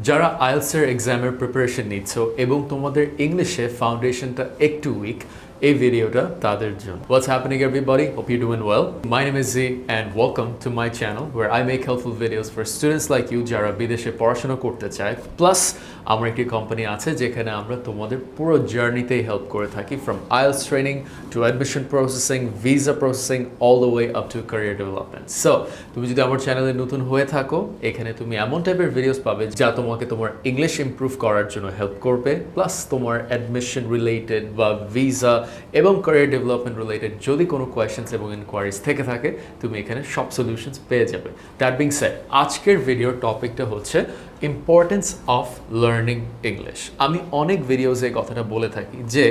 যারা আইএলটিএস এর এক্সামের প্রিপারেশন নিচ্ছ এবং তোমাদের ইংলিশে ফাউন্ডেশনটা একটু উইক, এই ভিডিওটা তাদের জন্য। What's happening everybody? Hope you're doing well. My name is Z and welcome to my channel where I make helpful videos for students like you যারা বিদেশে পড়াশোনা করতে চায়। প্লাস আমার একটি কোম্পানি আছে যেখানে আমরা তোমাদের পুরো জার্নিতেই হেল্প করে থাকি, from IELTS training to admission processing, visa processing, all the way up to career development. So তুমি যদি আমার চ্যানেলে নতুন হয়ে থাকো, এখানে তুমি এমন টাইপের ভিডিওস পাবে যা তোমাকে তোমার ইংলিশ ইমপ্রুভ করার জন্য হেল্প করবে, প্লাস তোমার অ্যাডমিশন রিলেটেড বা ভিসা এবং ক্যারিয়ার ডেভেলপমেন্ট রিলেটেড যদি কোনো কোয়েশ্চেন্স এবং ইনকোয়ারিজ থেকে থাকে, তুমি এখানে সব সলিউশনস পেয়ে যাবে। দ্যাট বিং সেড, আজকের ভিডিওর টপিকটা হচ্ছে ইম্পর্টেন্স অফ লার্নিং ইংলিশ। আমি অনেক ভিডিওসে কথাটা বলে থাকি যে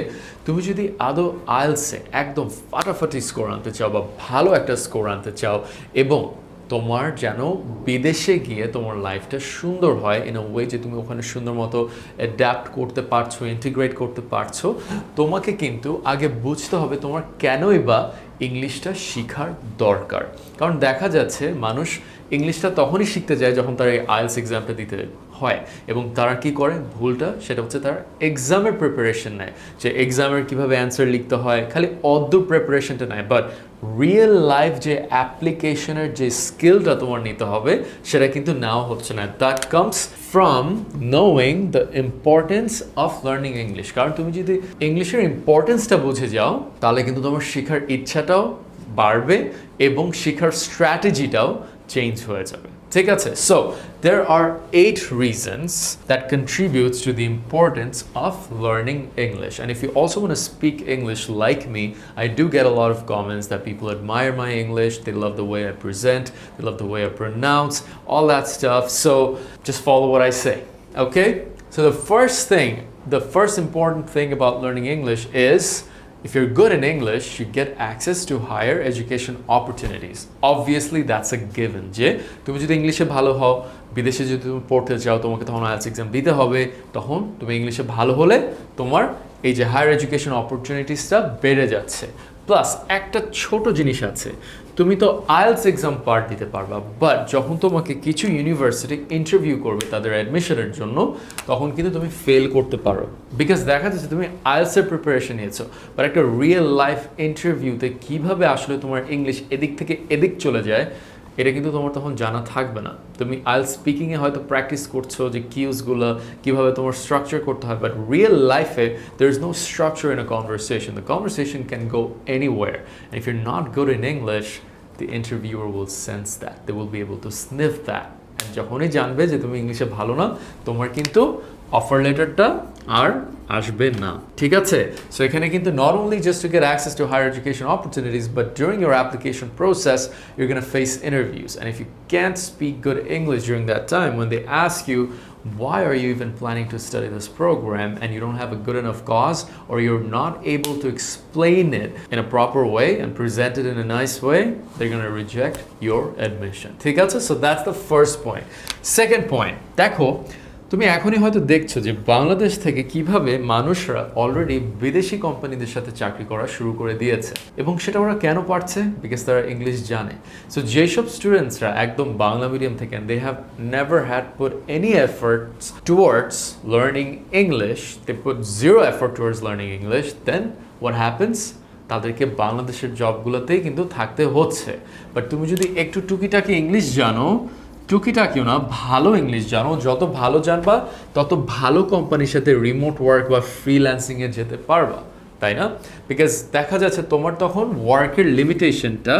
তুমি যদি আদৌ আইএলটিএসে একদম ফাটাফাটি স্কোর আনতে চাও বা ভালো একটা স্কোর আনতে চাও এবং তোমার যেন বিদেশে গিয়ে তোমার লাইফটা সুন্দর হয় ইন আ ওয়ে যে তুমি ওখানে সুন্দর মতো অ্যাডাপ্ট করতে পারছো, ইন্টিগ্রেট করতে পারছো, তোমাকে কিন্তু আগে বুঝতে হবে তোমার কেনই বা ইংলিশটা শেখার দরকার। কারণ দেখা যাচ্ছে মানুষ ইংলিশটা তখনই শিখতে যায় যখন তার এই আইএলটিএস এক্সামটা দিতে হয়, এবং তারা কি করে ভুলটা, সেটা হচ্ছে তারা এক্সামের প্রিপারেশন নেয়, যে এক্সামের কীভাবে অ্যান্সার লিখতে হয়, খালি অদ্দূর প্রিপারেশনটা নেয়, বাট রিয়েল লাইফ যে অ্যাপ্লিকেশনের যে স্কিলটা তোমার নিতে হবে সেটা কিন্তু নেওয়া হচ্ছে না। That comes from knowing the importance of learning English. কারণ তুমি যদি ইংলিশের ইম্পর্টেন্সটা বুঝে যাও তাহলে কিন্তু তোমার শেখার ইচ্ছাটাও বাড়বে এবং শেখার স্ট্র্যাটেজিটাও চেঞ্জ হয়ে যাবে। ঠিক আছে? So there are 8 reasons that contributes to the importance of learning English. And if you also want to speak English like me, I do get a lot of comments that people admire my English, they love the way I present, they love the way I pronounce, all that stuff. So just follow what I say, okay? So the first important thing about learning English is if you're good in English, you get access to higher education opportunities. Obviously, that's a given. যে তুমি যদি ইংলিশে ভালো হও, বিদেশে যদি তুমি পড়তে চাও, তোমাকে তখন আইএলটিএস এক্সাম দিতে হবে, তখন তুমি ইংলিশে ভালো হলে তোমার এই যে হায়ার এডুকেশন অপরচুনিটিসটা বেড়ে যাচ্ছে। প্লাস একটা ছোট জিনিস আছে, তুমি তো আইএলটিএস এক্সাম পার্ট দিতে পারবা, বাট যখন তোমাকে কিছু ইউনিভার্সিটি ইন্টারভিউ করবে তাদের অ্যাডমিশনের জন্য, তখন কিন্তু তুমি ফেল করতে পারো, বিকজ দেখা যাচ্ছে তুমি আইএলটিএসের প্রিপারেশন নিয়েছো, বাট একটা রিয়েল লাইফ ইন্টারভিউতে কীভাবে আসলে তোমার ইংলিশ এদিক থেকে এদিক চলে যায় এটা কিন্তু তোমার তখন জানা থাকবে না। তুমি আইএলটিএস স্পিকিংয়ে হয়তো প্র্যাকটিস করছো যে কিউজগুলো কীভাবে তোমার স্ট্রাকচার করতে হয়, বাট রিয়েল লাইফে there is no structure in a conversation. The conversation can go anywhere, and if you're not good in English, the interviewer will sense that, they will be able to sniff that, and যখনই জানবে যে তুমি ইংলিশে ভালো না, তোমার কিন্তু offer লেটারটা আর আসবে না। ঠিক আছে? সো এখানে কিন্তু not only just to get access to higher education opportunities, but during your application process you're going to face interviews, and if you can't speak good English during that time, when they ask you why are you even planning to study this program and you don't have a good enough cause, or you're not able to explain it in a proper way and present it in a nice way, they're going to reject your admission. ঠিক আছে? So that's the first point. Second point, দেখো তুমি এখনই হয়তো দেখছো যে বাংলাদেশ থেকে কিভাবে মানুষরা অলরেডি বিদেশি কোম্পানিদের সাথে চাকরি করা শুরু করে দিয়েছে, এবং সেটা ওরা কেন পারছে? বিকজ তারা ইংলিশ জানে। সো যেসব স্টুডেন্টসরা একদম বাংলা মিডিয়াম থেকে they have never had put any efforts towards learning English, they put zero effort towards learning English, then what happens? তাদেরকে বাংলাদেশের জবগুলোতেই কিন্তু থাকতে হচ্ছে। বাট তুমি যদি একটু টুকিটাকি ইংলিশ জানো, টুকিটাকিও না, ভালো ইংলিশ জানো, যত ভালো জানবা তত ভালো কোম্পানির সাথে রিমোট ওয়ার্ক বা ফ্রিল্যান্সিংয়ে যেতে পারবা, তাই না? বিকজ দেখা যাচ্ছে তোমার তখন ওয়ার্কের লিমিটেশনটা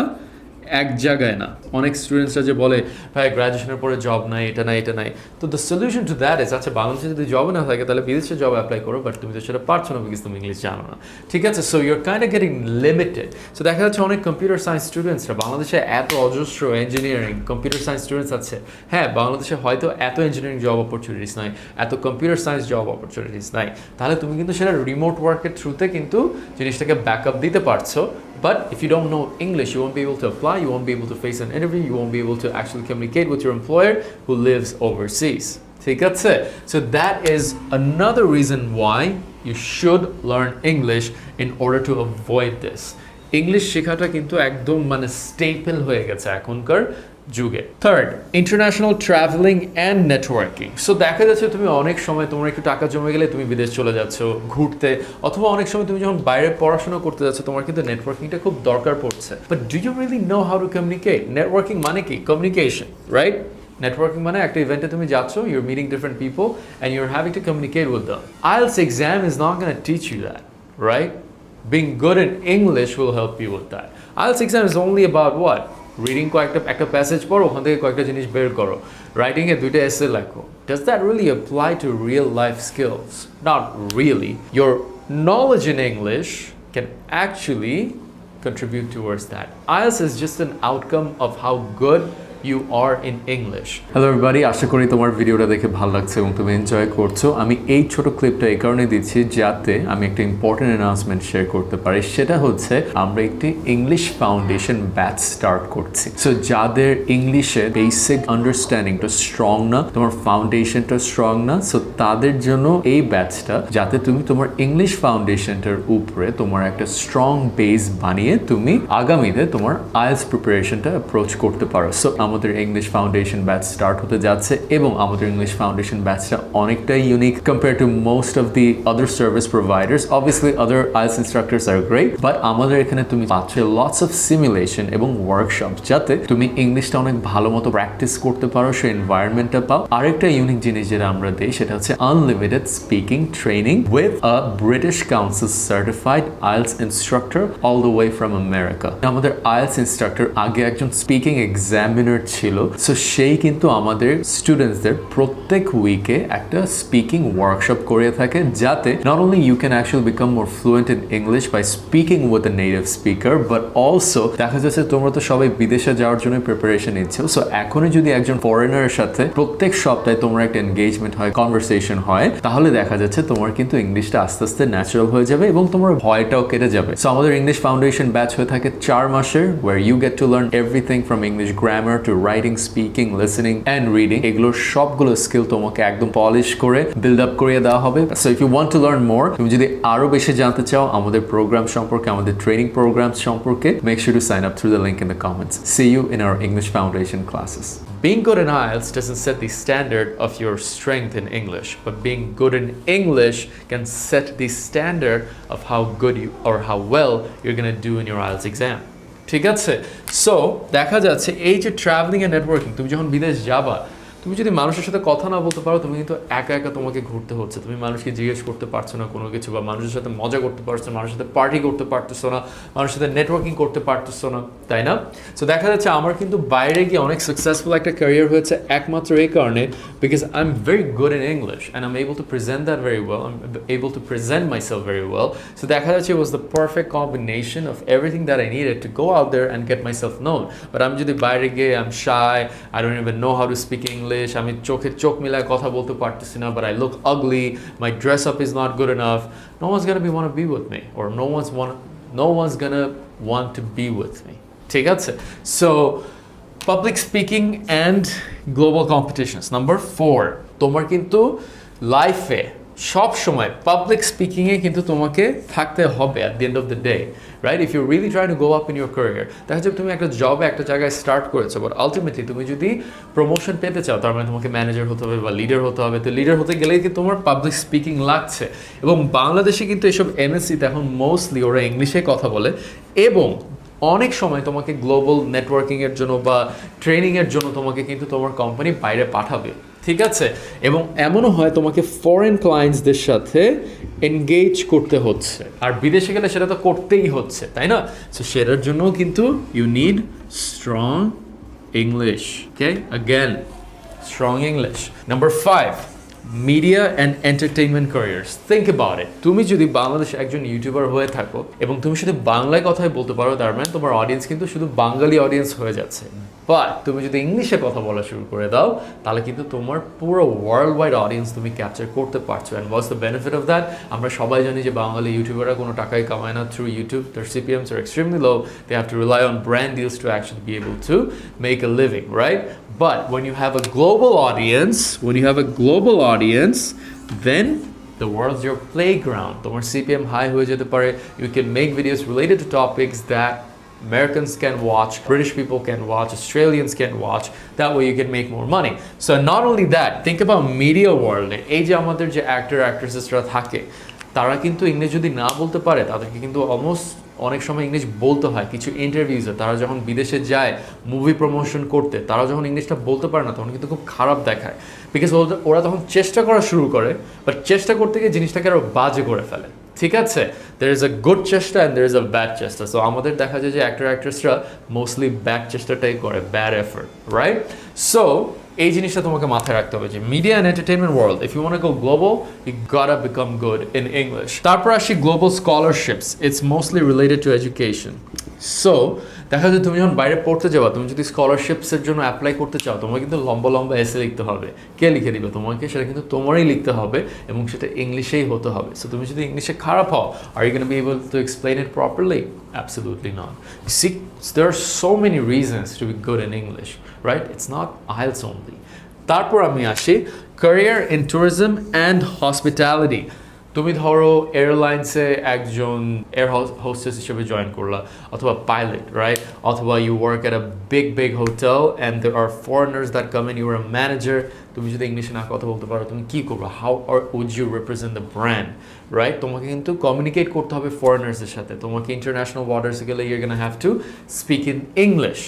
এক জায়গায় না। অনেক স্টুডেন্টসরা যে বলে ভাই গ্র্যাজুয়েশনের পরে জব নাই, এটা নাই, এটা নাই, তো the solution to that is, আচ্ছা বাংলাদেশে যদি জব না থাকে তাহলে বিদেশে জব অ্যাপ্লাই করো, বাট তুমি তো সেটা পারছো না বিকজ তুমি ইংলিশ জানো না। ঠিক আছে? So your kind of getting limited. So দেখা যাচ্ছে অনেক কম্পিউটার সায়েন্স স্টুডেন্টসরা, বাংলাদেশে এত অজস্র ইঞ্জিনিয়ারিং কম্পিউটার সায়েন্স স্টুডেন্টস আছে, হ্যাঁ বাংলাদেশে হয়তো এত ইঞ্জিনিয়ারিং জব অপরচুনিটিস নাই, এত কম্পিউটার সায়েন্স জব অপরচুনিটিস নাই, তাহলে তুমি কিন্তু সেটা রিমোট ওয়ার্কের থ্রুতে কিন্তু জিনিসটাকে ব্যাকআপ দিতে পারছো। But if you don't know English, you won't be able to apply, you won't be able to face an interview, you won't be able to actually communicate with your employer who lives overseas. ঠিক আছে? So that is another reason why you should learn English in order to avoid this. English শেখাটা কিন্তু একদম মানে staple হয়ে গেছে এখনকার যুগে। Third, international travelling and networking. So দেখা যাচ্ছে তুমি অনেক সময় তোমার একটু টাকা জমে গেলে তুমি বিদেশ চলে যাচ্ছ ঘুরতে, অথবা অনেক সময় তুমি যখন বাইরে পড়াশোনা করতে যাচ্ছ তোমার কিন্তু নেটওয়ার্কিংটা খুব দরকার পড়ছে। But do you really know how to communicate? Networking মানে কি? Communication, right? নেটওয়ার্কিং মানে একটা ইভেন্টে তুমি যাচ্ছ, you're meeting different people and you're having to communicate with them. IELTS exam is not going to teach you that, right? Being good in English will help you with that. IELTS exam is only about what? Reading একটা passage পড়ো, ওখান থেকে কয়েকটা জিনিস বের করো, writing এ দুইটা এসে লেখো। Does that really apply to real life skills? Not really. Your knowledge in English can actually contribute towards that. IELTS is just an outcome of how good you are in English. Hello everybody, আশা করি তোমার ভিডিওটা দেখে ভালো লাগছে এবং তুমি enjoy করছো। আমি এই ছোট ক্লিপটা এই কারণে দিচ্ছি যাতে আমি একটা ইম্পর্টেন্ট অ্যানাউন্সমেন্ট শেয়ার করতে পারি। সেটা হচ্ছে আমরা একটি ইংলিশ ফাউন্ডেশন ব্যাচ স্টার্ট করছি। সো যাদের ইংলিশে বেসিক আন্ডারস্ট্যান্ডিংটা স্ট্রং না, তোমার ফাউন্ডেশনটা স্ট্রং না, সো তাদের জন্য এই ব্যাচটা, যাতে তুমি তোমার ইংলিশ ফাউন্ডেশনটার উপরে তোমার একটা স্ট্রং বেস বানিয়ে তুমি আগামীতে তোমার আইএলটিএস প্রিপারেশনটা অ্যাপ্রোচ করতে পারো। সো আমাদের ইংলিশ ফাউন্ডেশন ব্যাচ স্টার্ট হতে যাচ্ছে এবং আমাদের ইংলিশ ফাউন্ডেশন ব্যাচটা অনেকটাই unique compare to most of the other service providers. Obviously other IELTS instructors are great, but আমাদের এখানে তুমি পাচ্ছ লটস অফ সিমুলেশন এবং ওয়ার্কশপ, যাতে তুমি ইংলিশটা অনেক ভালো মতো প্র্যাকটিস করতে পারো, সেই এনভায়রনমেন্টটা পাও। আরেকটা ইউনিক জিনিস যেটা আমরা দিই সেটা হচ্ছে unlimited speaking training with a British council certified IELTS instructor all the way from America. আমাদের আইএলটিএস ইনস্ট্রাক্টর আগে একজন স্পিকিং এক্সামিনার ছিল, সো সেই কিন্তু আমাদের স্টুডেন্টসদের প্রত্যেক উইকে একটা স্পিকিং ওয়ার্কশপ করে থাকে, যাতে not only you can actually become more fluent in English by speaking with a native speaker, but also দেখা যাচ্ছে তোমরা তো সবাই বিদেশে যাওয়ার জন্য প্রিপারেশন নিচ্ছ। সো এখনই যদি একজন ফরেনারের সাথে প্রত্যেক সপ্তাহে তোমার একটা এনগেজমেন্ট হয়, কনভারসেশন হয়, তাহলে দেখা যাচ্ছে তোমার কিন্তু ইংলিশটা আস্তে আস্তে ন্যাচারাল হয়ে যাবে এবং তোমার ভয়টাও কেটে যাবে। সো আমাদের ইংলিশ ফাউন্ডেশন ব্যাচ হয়ে থাকে 4 মাসের, where you get to learn everything from English grammar to writing, speaking, listening and reading. এগুলোর সবগুলো স্কিল তোমাকে একদম পলিশ করে বিল্ড আপ করিয়ে দেওয়া হবে। So if you want to learn more, তুমি যদি আরো বেশি জানতে চাও আমাদের প্রোগ্রাম সম্পর্কে, আমাদের ট্রেনিং প্রোগ্রামস সম্পর্কে, make sure to sign up through the link in the comments. See you in our English Foundation classes. Being good in IELTS doesn't set the standard of your strength in English, but being good in English can set the standard of how good you or how well you're going to do in your IELTS exam. ঠিক আছে? So দেখা যাচ্ছে এই যে travelling and networking, তুমি যখন বিদেশ যাবা, তুমি যদি মানুষের সাথে কথা না বলতে পারো, তুমি কিন্তু একা একা তোমাকে ঘুরতে হচ্ছে, তুমি মানুষকে জিজ্ঞেস করতে পারছো না কোনো কিছু, বা মানুষের সাথে মজা করতে পারছো না, মানুষের সাথে পার্টি করতে পারতেছো না, মানুষের সাথে নেটওয়ার্কিং করতে পারতেছো না, তাই না? সো দেখা যাচ্ছে আমার কিন্তু বাইরে গিয়ে অনেক সাকসেসফুল একটা ক্যারিয়ার হয়েছে একমাত্র এই কারণে, because I am very good in English and I am able to present that very well, I am able to present myself very well. So দেখা যাচ্ছে it was the perfect combination of everything that I needed to go out there and get myself known. But আমি যদি বাইরে গিয়ে I'm shy, I don't even know how to speak English, আমি চোখ মিলায় কথা বলতে পারতেছি না, but I look ugly, my dress up is not good enough, no one's gonna want to be with me, or no one's gonna want to be with me. ঠিক আছে? So public speaking and global competitions. Number 4, তোমার কিন্তু লাইফে সব সময় public স্পিকিংয়ে কিন্তু তোমাকে থাকতে হবে at the end of the day, right? If you're really trying to go up in your career, দেখা যাবে তুমি একটা জবে একটা জায়গায় স্টার্ট করেছো, বাট আলটিমেটলি তুমি যদি প্রমোশন পেতে চাও, তার মানে তোমাকে ম্যানেজার হতে হবে বা লিডার হতে হবে। তো লিডার হতে গেলেই কিন্তু তোমার পাবলিক স্পিকিং লাগছে, এবং বাংলাদেশে কিন্তু এসব এমএসসিতে এখন মোস্টলি ওরা ইংলিশে কথা বলে, এবং অনেক সময় তোমাকে গ্লোবাল নেটওয়ার্কিংয়ের জন্য বা ট্রেনিংয়ের জন্য তোমাকে কিন্তু তোমার কোম্পানি বাইরে পাঠাবে, ঠিক আছে? এবং এমনও হয় তোমাকে ফরেন ক্লায়েন্টসদের সাথে এনগেজ করতে হচ্ছে, আর বিদেশে গেলে সেটা তো করতেই হচ্ছে, তাই না? সো সেটার জন্যও কিন্তু you need strong English, okay? Again strong English. Number 5, media and entertainment careers. Think about it. তুমি যদি বাংলাদেশে একজন ইউটিউবার হয়ে থাকো এবং তুমি শুধু বাংলায় কথাই বলতে পারো, তার মানে তোমার অডিয়েন্স কিন্তু শুধু বাঙালি অডিয়েন্স হয়ে যাচ্ছে। বাট তুমি যদি ইংলিশে কথা বলা শুরু করে দাও, তাহলে কিন্তু তোমার পুরো ওয়ার্ল্ড ওয়াইড অডিয়েন্স তুমি ক্যাপচার করতে পারছো। And what's the benefit of that? আমরা সবাই জানি যে বাঙালি ইউটিউবাররা কোনো টাকাই কামায় না through YouTube. their CPMs are extremely low. They have to rely on brand deals to actually be able to make a living, right? But when you have a global audience, then the world's your playground. তোমার CPM high হয়ে যেতে পারে. You can make videos related to topics that Americans can watch, British people can watch, Australians can watch. That way you can make more money. So not only that, think about media world. এই যে আমাদের যে actor actresses-রা থাকে, তারা কিন্তু English যদি না বলতে পারে তাদেরকে কিন্তু অলমোস্ট অনেক সময় ইংলিশ বলতে হয় কিছু ইন্টারভিউজে। তারা যখন বিদেশে যায় মুভি প্রমোশন করতে, তারা যখন ইংলিশটা বলতে পারে না তখন কিন্তু খুব খারাপ দেখায়, বিকজ ওরা তখন চেষ্টা করা শুরু করে, বাট চেষ্টা করতে গিয়ে জিনিসটাকে আরও বাজে করে ফেলে। ঠিক আছে, দের ইজ আ গুড চেষ্টা and there is a bad চেষ্টা। সো আমাদের দেখা যায় যে অ্যাক্টর অ্যাক্ট্রেসরা মোস্টলি ব্যাড চেষ্টাটাই করে, ব্যাড এফোর্ট, রাইট? সো এই জিনিসটা তোমাকে মাথায় রাখতে হবে যে media and entertainment world, if you want go global, you gotta become good in English. তারপর আসি global scholarships, it's mostly related to education. So দেখা যায় তুমি যখন বাইরে পড়তে যাবা, তুমি যদি স্কলারশিপসের জন্য অ্যাপ্লাই করতে চাও, তোমাকে কিন্তু লম্বা লম্বা এসে লিখতে হবে। কে লিখে দিবে তোমাকে? সেটা কিন্তু তোমারই লিখতে হবে এবং সেটা ইংলিশেই হতে হবে। সো তুমি যদি ইংলিশে খারাপ হও, are you gonna be able to explain it properly? Absolutely not. You see, there are so many reasons to be good in English, right? It's not IELTS only. তারপর আমি আসি career in tourism and hospitality. তুমি ধরো এয়ারলাইন্সে একজন air hostess হিসেবে join করলা, অথবা pilot, right? অথবা you work at a big hotel and there are foreigners that come in, you are a manager. তুমি যদি ইংলিশে না কথা বলতে পারো, তুমি কী করবো? How are would you represent the brand, right? তোমাকে কিন্তু কমিউনিকেট করতে হবে ফরেনার্সের সাথে। তোমাকে ইন্টারন্যাশনাল ওয়াটার্সে গেলে your gonna have to speak in English.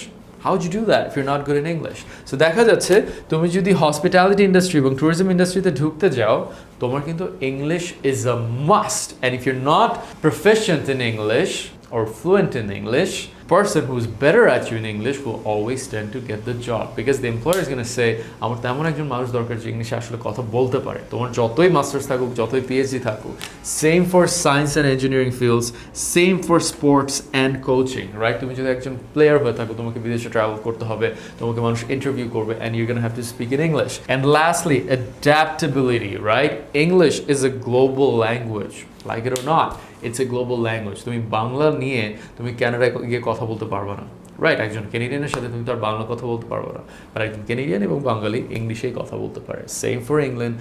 How would you do that if you're not good in English? So দেখা যাচ্ছে তুমি যদি হসপিটালিটি ইন্ডাস্ট্রি এবং ট্যুরিজম ইন্ডাস্ট্রিতে ঢুকতে যাও, তোমার কিন্তু English is a must. And if you're not proficient in English or fluent in English, person who's better at you in English will always tend to get the job, because the employer is going to say আমার তেমন একজন মানুষ দরকার যে ইংলিশে আসলে কথা বলতে পারে। তোমার যতই মাস্টার্স থাকুক, যতই পিএইচডি থাকুক, same for science and engineering fields, same for sports and coaching, right? তুমি যদি একজন প্লেয়ার হয়ে থাকো, তোমাকে বিদেশে ট্রাভেল করতে হবে, তোমাকে মানুষ ইন্টারভিউ করবে, and your gonna have to speak in English. And lastly, adaptability, right? English is a global language, like it or not. It's a global language. তুমি বাংলা নিয়ে তুমি কানাডায় গিয়ে কথা বলতে পারবে না, রাইট? একজন কেনেডিয়ানের সাথে তুমি তার বাংলা কথা বলতে পারবে না, আর একজন কেনেডিয়ান এবং বাঙালি ইংলিশেই কথা বলতে পারে। Same for England,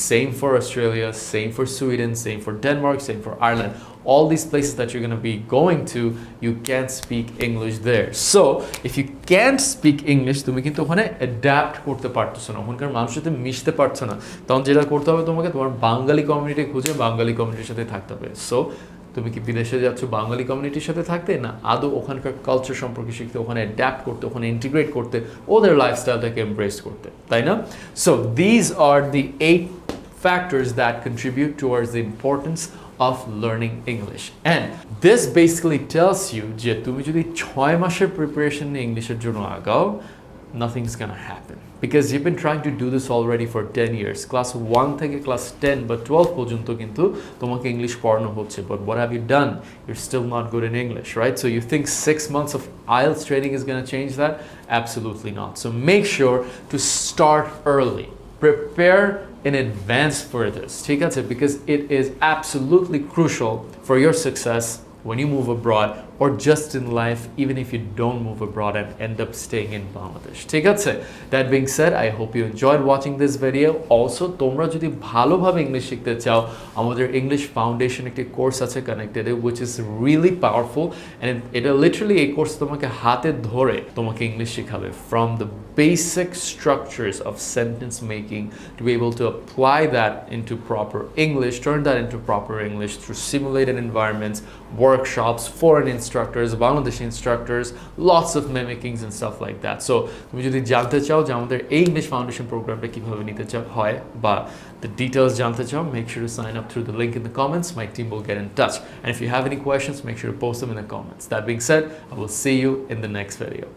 same for Australia, same for Sweden, same for Denmark, same for Ireland. All these places that you're going to be going to, you can't speak English there. So if you can't speak English, তুমি কিন্তু ওখানে adapt করতে পারতেছো না, ওখানকার মানুষের সাথে মিশতে পারছো না। তখন যেটা করতে হবে তোমাকে, তোমার বাঙালি কমিউনিটি খুঁজে বাঙালি কমিউনিটির সাথে থাকতে হবে। সো তুমি কি বিদেশে যাচ্ছ বাঙালি কমিউনিটির সাথে থাকতে, না আদৌ ওখানকার কালচার সম্পর্কে শিখতে, ওখানে অ্যাডাপ্ট করতে, ওখানে ইন্টিগ্রেট করতে, ওদের লাইফস্টাইলটাকে এমব্রেস করতে, তাই না? So these are the 8 factors that contribute towards the importance of learning English. And this basically tells you যে তুমি যদি 6 মাসের প্রিপারেশন নিয়ে ইংলিশের জন্য আগাও, nothing's gonna happen, because you've been trying to do this already for 10 years. Class 1 থেকে class 10 বা 12 পর্যন্ত কিন্তু তোমাকে ইংলিশ পড়ানো হচ্ছে, but what have you done? You're still not good in English, right? So you think 6 months of IELTS training is going to change that? Absolutely not. So make sure to start early. Prepare in advance for this, ঠিক আছে? Because it is absolutely crucial for your success when you move abroad, or just in life, even if you don't move abroad and end up staying in Bangladesh. ঠিক আছে? That being said, I hope you enjoyed watching this video. Also, তোমরা যদি ভালোভাবে English শিখতে চাও, আমাদের English foundation একটি course আছে কানেক্টেডে, which is really powerful, and এটা literally এই কোর্স তোমাকে হাতে ধরে তোমাকে ইংলিশ শেখাবে, from the basic structures of sentence making to be able to apply that into proper English, turn that into proper English through simulated environments, workshops, foreign instructors, Bangladeshi instructors, lots of mimickings and stuff like that. So তুমি যদি জানতে চাও যে আমাদের এই English foundation প্রোগ্রামটা কিভাবে নিতে চাও হয়, বা the details জানতে চাও, make sure to sign up through the link in the comments. My team will get in touch. And if you have any questions, make sure to post them in the comments. That being said, I will see you in the next video.